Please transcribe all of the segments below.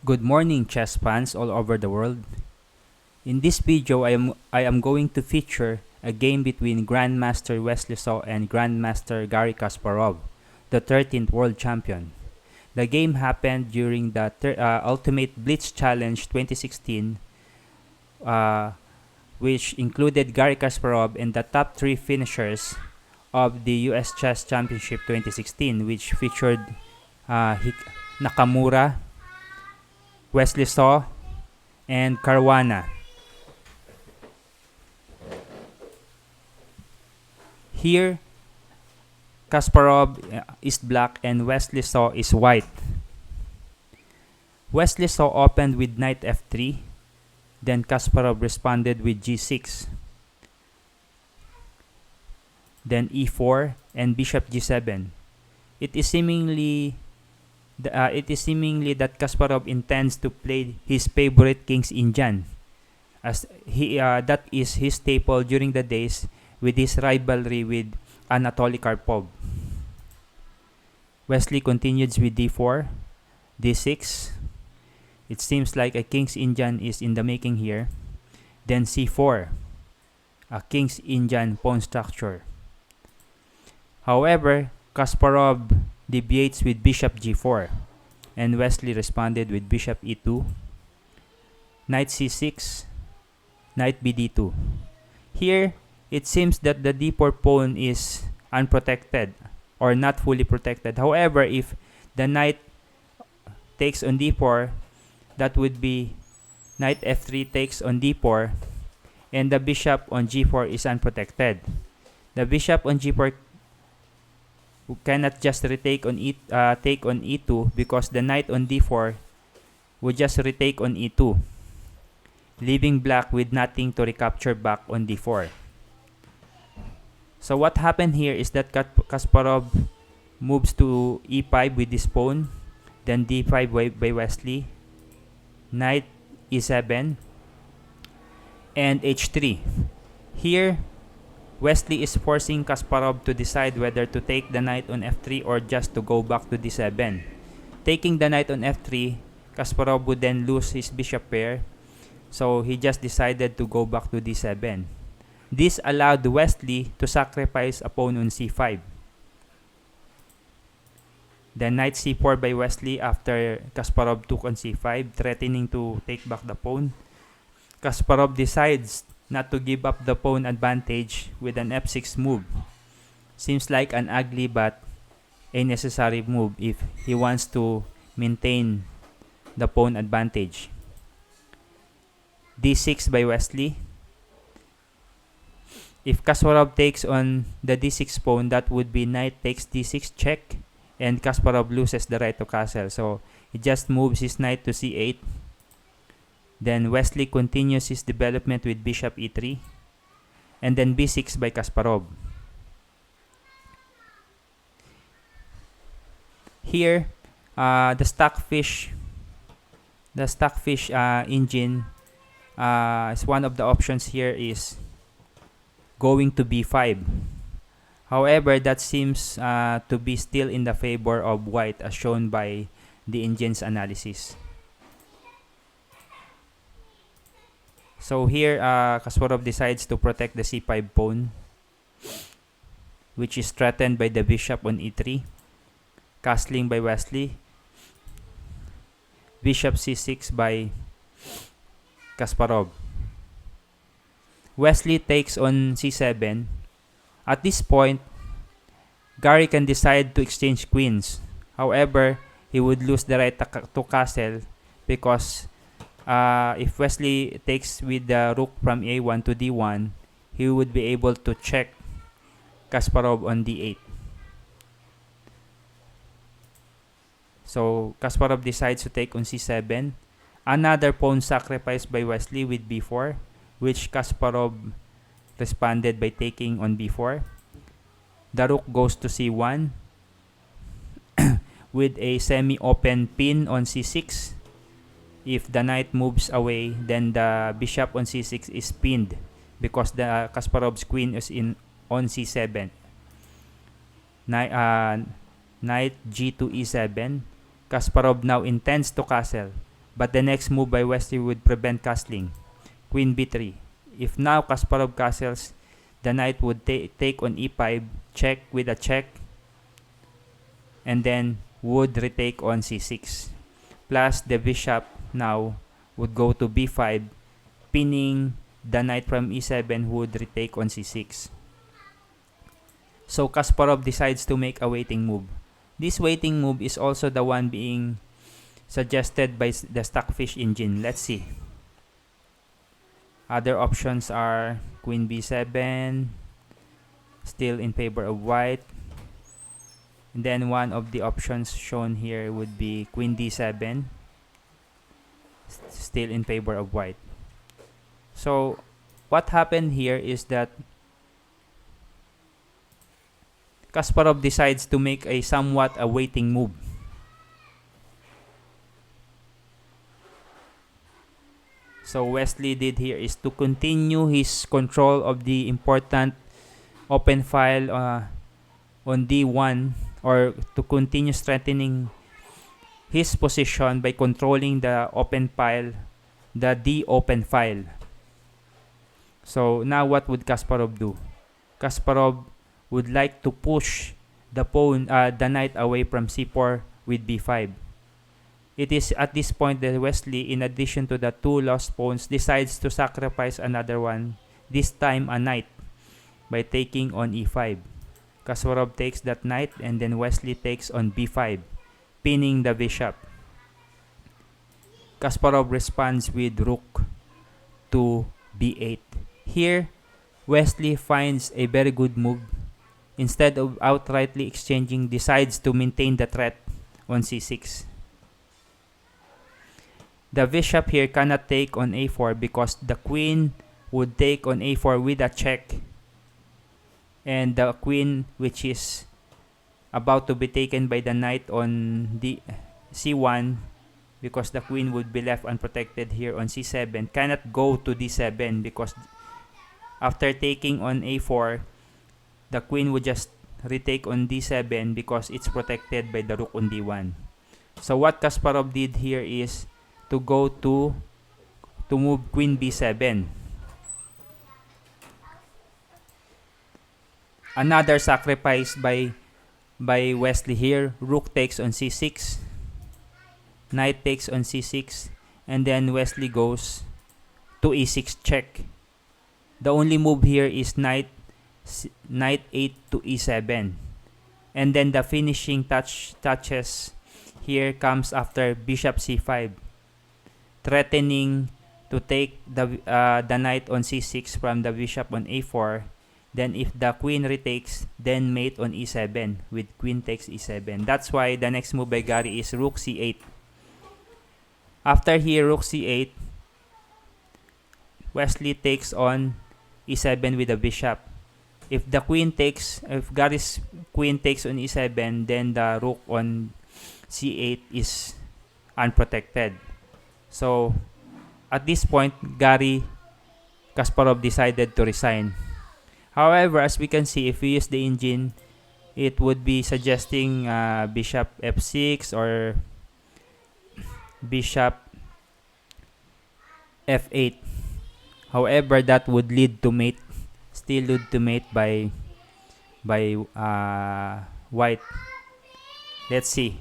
Good morning, chess fans all over the world. In this video, I am going to feature a game between Grandmaster Wesley So and Grandmaster Garry Kasparov, the 13th world champion. The game happened during the Ultimate Blitz Challenge 2016, which included Garry Kasparov and the top 3 finishers of the US Chess Championship 2016, which featured Nakamura, Wesley So, and Caruana. Here, Kasparov is black and Wesley So is white. Wesley So opened with knight f3, then Kasparov responded with g6, then e4 and bishop g7. It is seemingly that Kasparov intends to play his favorite King's Indian, as that is his staple during the days with his rivalry with Anatoly Karpov. Wesley continues with d4, d6. It seems like a King's Indian is in the making here. Then c4, a King's Indian pawn structure. However, Kasparov deviates with bishop g4, and Wesley responded with bishop e2, knight c6, knight bd2. Here, it seems that the d4 pawn is unprotected or not fully protected. However, if the knight takes on d4, that would be knight f3 takes on d4, and the bishop on g4 is unprotected. The bishop on g4 cannot just retake on take on e2 because the knight on d4 would just retake on e2, leaving black with nothing to recapture back on d4. So what happened here is that Kasparov moves to e5 with this pawn, then d5 by Wesley, knight e7, and h3. Here, Wesley is forcing Kasparov to decide whether to take the knight on f3 or just to go back to d7. Taking the knight on f3, Kasparov would then lose his bishop pair, so he just decided to go back to d7. This allowed Wesley to sacrifice a pawn on c5. Then knight c4 by Wesley after Kasparov took on c5, threatening to take back the pawn. Kasparov decides not to give up the pawn advantage with an f6 move. Seems like an ugly but a necessary move if he wants to maintain the pawn advantage. d6 by Wesley. If Kasparov takes on the d6 pawn, that would be knight takes d6 check, and Kasparov loses the right to castle. So he just moves his knight to c8. Then Wesley continues his development with bishop e3, and then b6 by Kasparov. Here, the stockfish engine is one of the options here is going to b5. However, that seems to be still in the favor of white as shown by the engine's analysis. So here, Kasparov decides to protect the c5 pawn, which is threatened by the bishop on e3. Castling by Wesley. Bishop c6 by Kasparov. Wesley takes on c7. At this point, Garry can decide to exchange queens. However, he would lose the right to castle because if Wesley takes with the rook from a1 to d1, he would be able to check Kasparov on d8. So Kasparov decides to take on c7. Another pawn sacrifice by Wesley with b4, which Kasparov responded by taking on b4. The rook goes to c1 with a semi-open pin on c6. If the knight moves away, then the bishop on c6 is pinned because the Kasparov's queen is on c7. Knight g to e7. Kasparov now intends to castle, but the next move by Wesley would prevent castling. Queen b3. If now Kasparov castles, the knight would take on e5, check with a check, and then would retake on c6. Plus the bishop now would go to b5, pinning the knight from e7, who would retake on c6. So Kasparov decides to make a waiting move. This waiting move is also the one being suggested by the Stockfish engine. Let's see. Other options are Queen b7, still in favor of white. And then one of the options shown here would be Queen d7, still in favor of white. So what happened here is that Kasparov decides to make a somewhat a waiting move. So Wesley did here is to continue his control of the important open file on d1, or to continue strengthening his position by controlling the open file, the d open file. So now what would Kasparov do? Kasparov would like to push the pawn, the knight away from c4 with b5. It is at this point that Wesley, in addition to the two lost pawns, decides to sacrifice another one, this time a knight, by taking on e5. Kasparov takes that knight, and then Wesley takes on b5, pinning the bishop. Kasparov responds with rook to b8. Here, Wesley finds a very good move. Instead of outrightly exchanging, decides to maintain the threat on c6. The bishop here cannot take on a4 because the queen would take on a4 with a check, and the queen, which is about to be taken by the knight on c1, because the queen would be left unprotected here on c7, cannot go to d7 because after taking on a4, the queen would just retake on d7 because it's protected by the rook on d1. So what Kasparov did here is to go to move queen b7. Another sacrifice by Wesley here. Rook takes on c6, knight takes on c6, and then Wesley goes to e6 check. The only move here is knight 8 to e7, and then the finishing touches here comes after bishop c5, threatening to take the knight on c6 from the bishop on a4. Then if the queen retakes, then mate on e7 with queen takes e7. That's why the next move by Garry is rook c8. After here rook c8, Wesley takes on e7 with the bishop. If Garry's queen takes on e7, then the rook on c8 is unprotected. So at this point, Garry Kasparov decided to resign. However, as we can see, if we use the engine, it would be suggesting bishop f6 or bishop f8. However, that would lead to mate, still lead to mate by white. Let's see.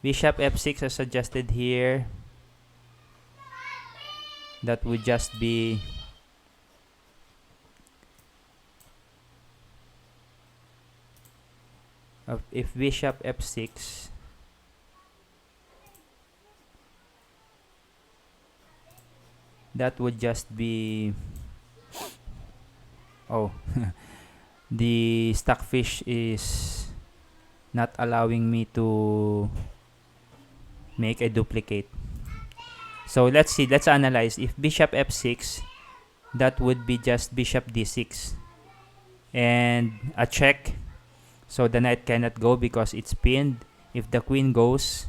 Bishop f6 is suggested here. That would just be if bishop f6, that would just be the Stockfish is not allowing me to make a duplicate. So let's see, let's analyze. If bishop f6, that would be just bishop d6 and a check, so the knight cannot go because it's pinned. If the queen goes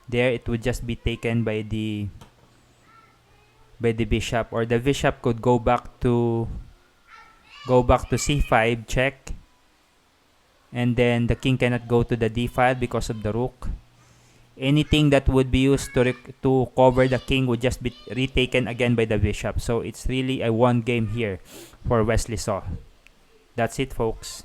there, it would just be taken by the bishop, or the bishop could go back to c5 check, and then the king cannot go to the d file because of the rook. anything that would be used to cover the king would just be retaken again by the bishop. So it's really a one game here for Wesley So. That's it, folks.